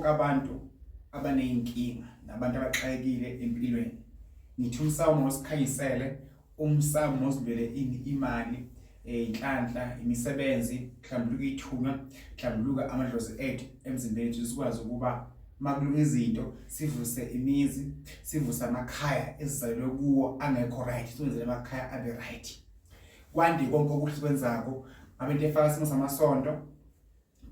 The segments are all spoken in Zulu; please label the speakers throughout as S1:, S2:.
S1: bonke abantu abaneyinkinga nabantu abaxakekile empilweni. Ngithi umsamo osikhanyisele, umsamo osivele imali, inhlanhla, imisebenzi, mhlawumbe ithunywa, mhlawumbe amadlozi ethu emzimbeni ethu sikwazi ukuba makulunga izinto sivuse imizi, sivuse amakhaya esizalelwe kuwo angekho right, senzele amakhaya abe right. Kwandi konke okuhle kwenzako, abantu efaka isimo samasonto,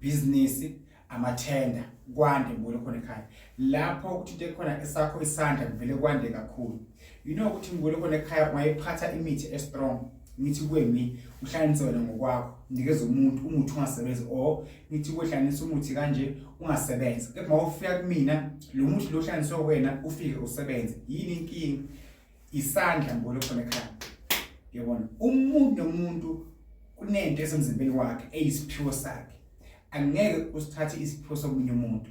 S1: business, amathenda, kwande ngibule khona ekhaya. Lapho ukuthi into ekhona esakho isandla kuvele kwande kakhulu. You know ukuthi ngibule khona ekhaya ungayiphatha imithi estrong, ngithi kwemi uhlanganise wena ngokwakho, nikeze umuntu umuthi ungasebenzi, or ngithi kwehlanganisa umuthi kanje ungasebenzi. Kepha mawufika kumina lo muthi lo hlanganiswe wena ufike usebenze. Yini inkinga? Isandla ngibule khona ekhaya. Yabona, umuntu nomuntu kunento esemzimbeni wakhe eyisiphiwo sakhe. Angeke usithathe isiphiwo somunye umuntu.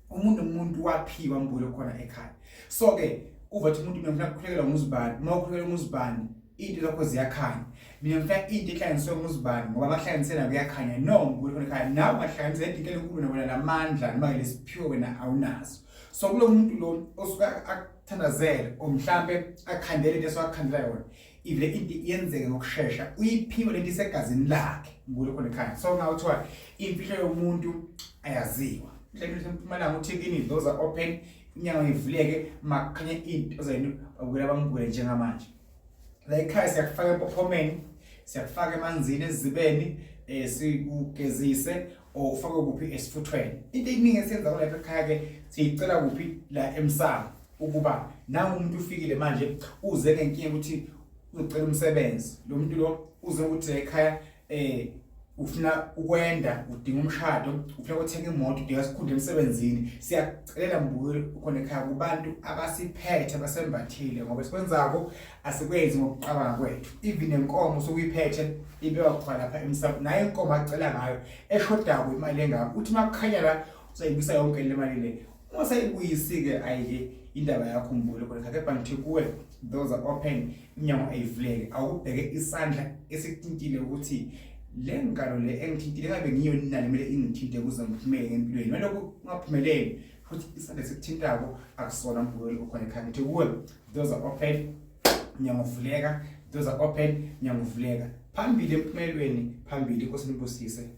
S1: Umuntu nomuntu waphiwa ngibule khona ekhaya. So ke uvathi umuntu mina ukukhulekela nguzibani, uma ukhulekela nguzibani into zakho ziyakhanya. Mina mfaka into ehlanganiswe nguzibani ngoba amahlanganisela kuyakhanya. No, ngibule khona ekhaya nawe ungahlanganisela into enkulu nobona namandla noma lesiphiwo wena awunaso. So kulo muntu lo osuka akuthandazele o mhlambe akhandele into eswakhandela yona, ivele into yenzeke ngokusheshsha, uyiphiwe lento isegazini lakhe ngibule khona ekhaya. So ngawuthiwa imfihlo yomuntu ayaziwa. Mhlawumbe sempumalanga uthi kini doors are open, inyango ivuleke makukhanya into zenu abukela bangibule njengamanje. La ekhaya siyakufaka empophomeni, siyakufaka emanzini ezibeni, sikugezise or ufake kuphi esifuthweni. Into eningi esenza lapha ekhaya ke siyicela kuphi la emsamo ukuba nangu umuntu ufikile manje uze ngenkinga ukuthi ucela umsebenzi. Lo muntu lo uze ukuthi ekhaya ufuna ukwenda, udinga umshado, ufuna ukuthenga imoto, udinga isikhundla emsebenzini. Siyacelela mbukeli khona ekhaya kubantu abasiphethe abasembathile ngoba sikwenzako asikwenzi ngokuqabanga kwethu. Even nenkomo sokuyiphethe ibekwa khona lapha emsamo, naye inkomo acela ngayo eshodako imali engako. Uthi makukhanya la uzayibisa yonke le mali le. Uma sayibuyisike ayike indaba yakho mbukeli khona ekhaya. Kepha ngithi kuwe doors are open, inyango ayivuleke. Awubheke isandla esikuthintile ukuthi le ngalo le engithintile ngabe ngiyo nani kumele ingithinte ukuze ngiphumele ngempilweni. Maloko ungaphumeleli futhi isandla sekuthintako akusona mbukeli okhona ekhaya. Ngithi kuwe doors are open, inyango ivuleka, doors are open, inyango ivuleka. Phambili empumelweni, phambili Inkosi nibusise.